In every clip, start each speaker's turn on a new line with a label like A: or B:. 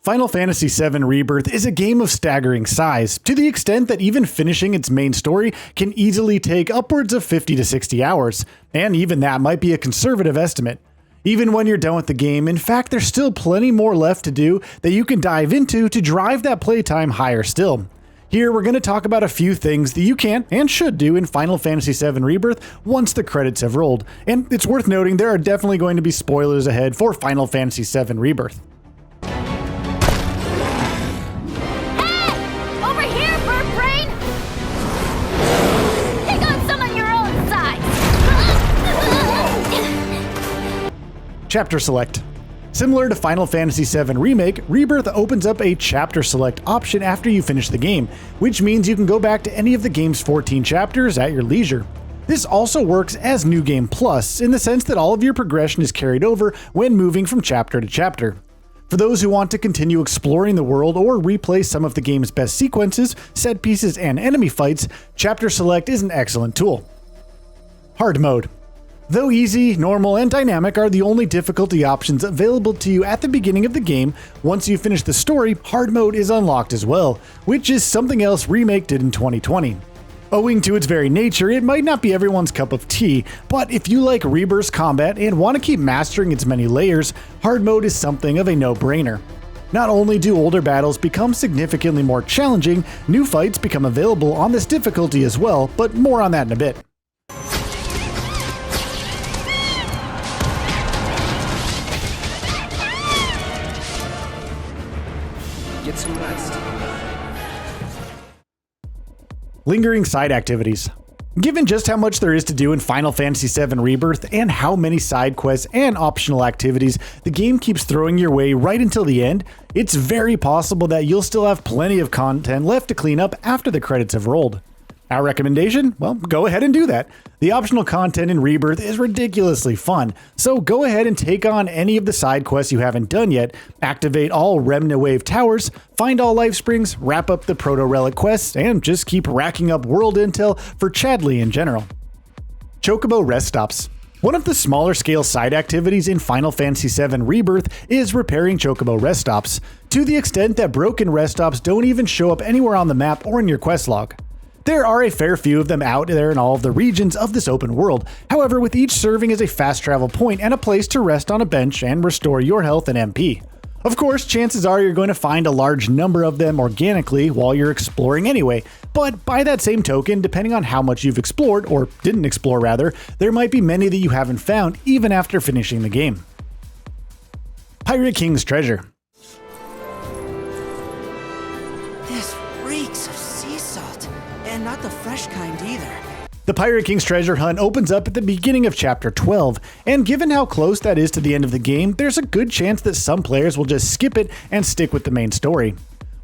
A: Final Fantasy VII Rebirth is a game of staggering size, to the extent that even finishing its main story can easily take upwards of 50 to 60 hours, and even that might be a conservative estimate. Even when you're done with the game, in fact, there's still plenty more left to do that you can dive into to drive that playtime higher still. Here, we're going to talk about a few things that you can and should do in Final Fantasy VII Rebirth once the credits have rolled, and it's worth noting there are definitely going to be spoilers ahead for Final Fantasy VII Rebirth. Chapter Select. Similar to Final Fantasy VII Remake, Rebirth opens up a Chapter Select option after you finish the game, which means you can go back to any of the game's 14 chapters at your leisure. This also works as New Game Plus, in the sense that all of your progression is carried over when moving from chapter to chapter. For those who want to continue exploring the world or replay some of the game's best sequences, set pieces, and enemy fights, Chapter Select is an excellent tool. Hard Mode. Though easy, normal, and dynamic are the only difficulty options available to you at the beginning of the game, once you finish the story, hard mode is unlocked as well, which is something else Remake did in 2020. Owing to its very nature, it might not be everyone's cup of tea, but if you like Rebirth's combat and want to keep mastering its many layers, hard mode is something of a no-brainer. Not only do older battles become significantly more challenging, new fights become available on this difficulty as well, but more on that in a bit.
B: Get some rest.
A: Lingering side activities. Given just how much there is to do in Final Fantasy VII Rebirth and how many side quests and optional activities the game keeps throwing your way right until the end, it's very possible that you'll still have plenty of content left to clean up after the credits have rolled. Our recommendation? Well, go ahead and do that. The optional content in Rebirth is ridiculously fun, so go ahead and take on any of the side quests you haven't done yet, activate all Remnant Wave towers, find all life springs, wrap up the Proto-Relic quests, and just keep racking up world intel for Chadley in general. Chocobo Rest Stops. One of the smaller scale side activities in Final Fantasy VII Rebirth is repairing Chocobo Rest Stops, to the extent that broken rest stops don't even show up anywhere on the map or in your quest log. There are a fair few of them out there in all of the regions of this open world, however, with each serving as a fast travel point and a place to rest on a bench and restore your health and MP. Of course, chances are you're going to find a large number of them organically while you're exploring anyway, but by that same token, depending on how much you've explored, or didn't explore rather, there might be many that you haven't found even after finishing the game. Pirate King's Treasure.
B: This reeks of sea salt, and not the fresh kind either.
A: The Pirate King's Treasure hunt opens up at the beginning of Chapter 12, and given how close that is to the end of the game, there's a good chance that some players will just skip it and stick with the main story.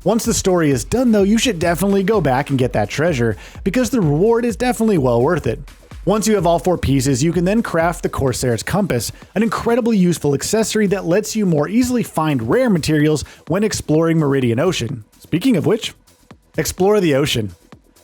A: Once the story is done though, you should definitely go back and get that treasure, because the reward is definitely well worth it. Once you have all 4 pieces, you can then craft the Corsair's Compass, an incredibly useful accessory that lets you more easily find rare materials when exploring Meridian Ocean. Speaking of which, explore the ocean.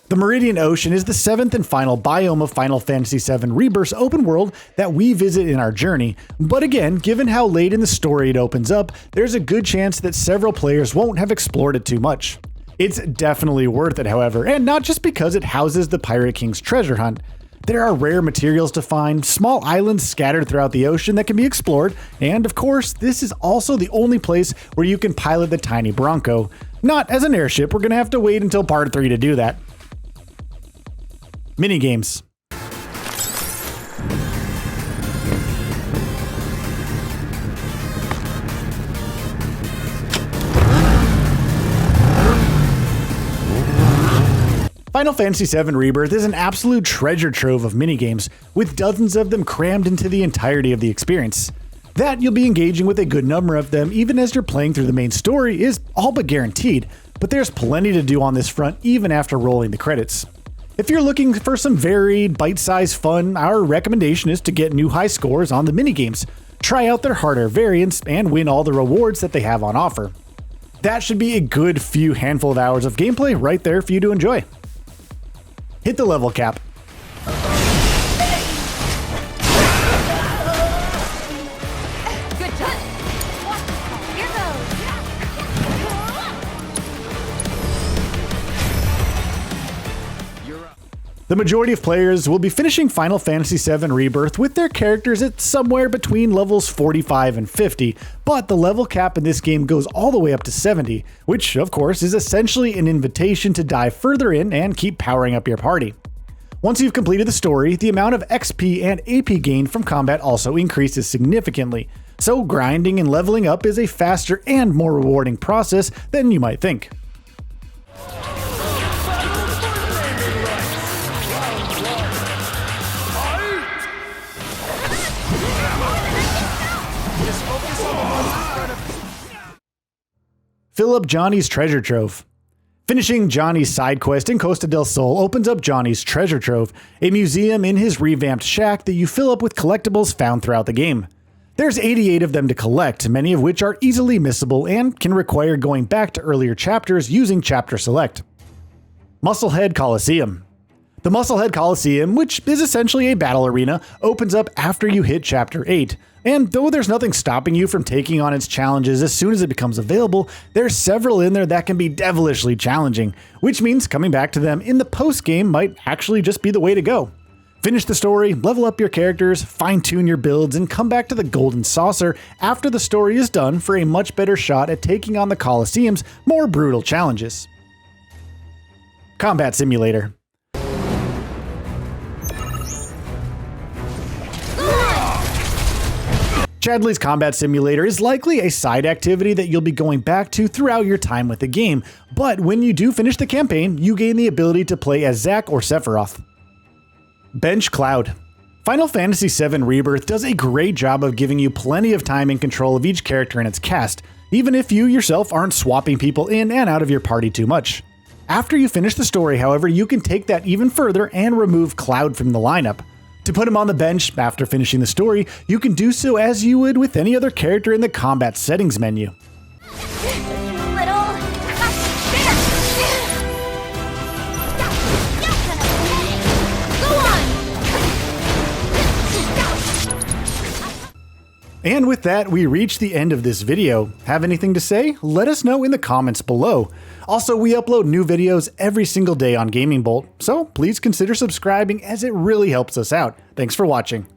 A: The Meridian Ocean is the 7th and final biome of Final Fantasy VII Rebirth's open world that we visit in our journey, but again, given how late in the story it opens up, there's a good chance that several players won't have explored it too much. It's definitely worth it, however, and not just because it houses the Pirate King's treasure hunt. There are rare materials to find, small islands scattered throughout the ocean that can be explored, and of course, this is also the only place where you can pilot the tiny Bronco. Not as an airship, we're gonna have to wait until part 3 to do that. Minigames. Final Fantasy VII Rebirth is an absolute treasure trove of minigames, with dozens of them crammed into the entirety of the experience. That you'll be engaging with a good number of them even as you're playing through the main story is all but guaranteed, but there's plenty to do on this front even after rolling the credits. If you're looking for some varied, bite-sized fun, our recommendation is to get new high scores on the minigames, try out their harder variants, and win all the rewards that they have on offer. That should be a good few handful of hours of gameplay right there for you to enjoy. Hit the level cap.
C: Good job. Here goes.
A: The majority of players will be finishing Final Fantasy VII Rebirth with their characters at somewhere between levels 45 and 50, but the level cap in this game goes all the way up to 70, which of course is essentially an invitation to dive further in and keep powering up your party. Once you've completed the story, the amount of XP and AP gained from combat also increases significantly, so grinding and leveling up is a faster and more rewarding process than you might think. Fill up Johnny's treasure trove. Finishing Johnny's side quest in Costa del Sol opens up Johnny's treasure trove, a museum in his revamped shack that you fill up with collectibles found throughout the game. There's 88 of them to collect, many of which are easily missable and can require going back to earlier chapters using Chapter Select. Musclehead Coliseum. The Musclehead Coliseum, which is essentially a battle arena, opens up after you hit Chapter 8. And though there's nothing stopping you from taking on its challenges as soon as it becomes available, there's several in there that can be devilishly challenging, which means coming back to them in the post-game might actually just be the way to go. Finish the story, level up your characters, fine-tune your builds, and come back to the Golden Saucer after the story is done for a much better shot at taking on the Coliseum's more brutal challenges. Combat Simulator. Chadley's Combat Simulator is likely a side activity that you'll be going back to throughout your time with the game, but when you do finish the campaign, you gain the ability to play as Zack or Sephiroth. Bench Cloud. Final Fantasy VII Rebirth does a great job of giving you plenty of time and control of each character in its cast, even if you yourself aren't swapping people in and out of your party too much. After you finish the story, however, you can take that even further and remove Cloud from the lineup. To put him on the bench after finishing the story, you can do so as you would with any other character in the combat settings menu. And with that, we reach the end of this video. Have anything to say? Let us know in the comments below. Also, we upload new videos every single day on Gaming Bolt, so please consider subscribing as it really helps us out. Thanks for watching.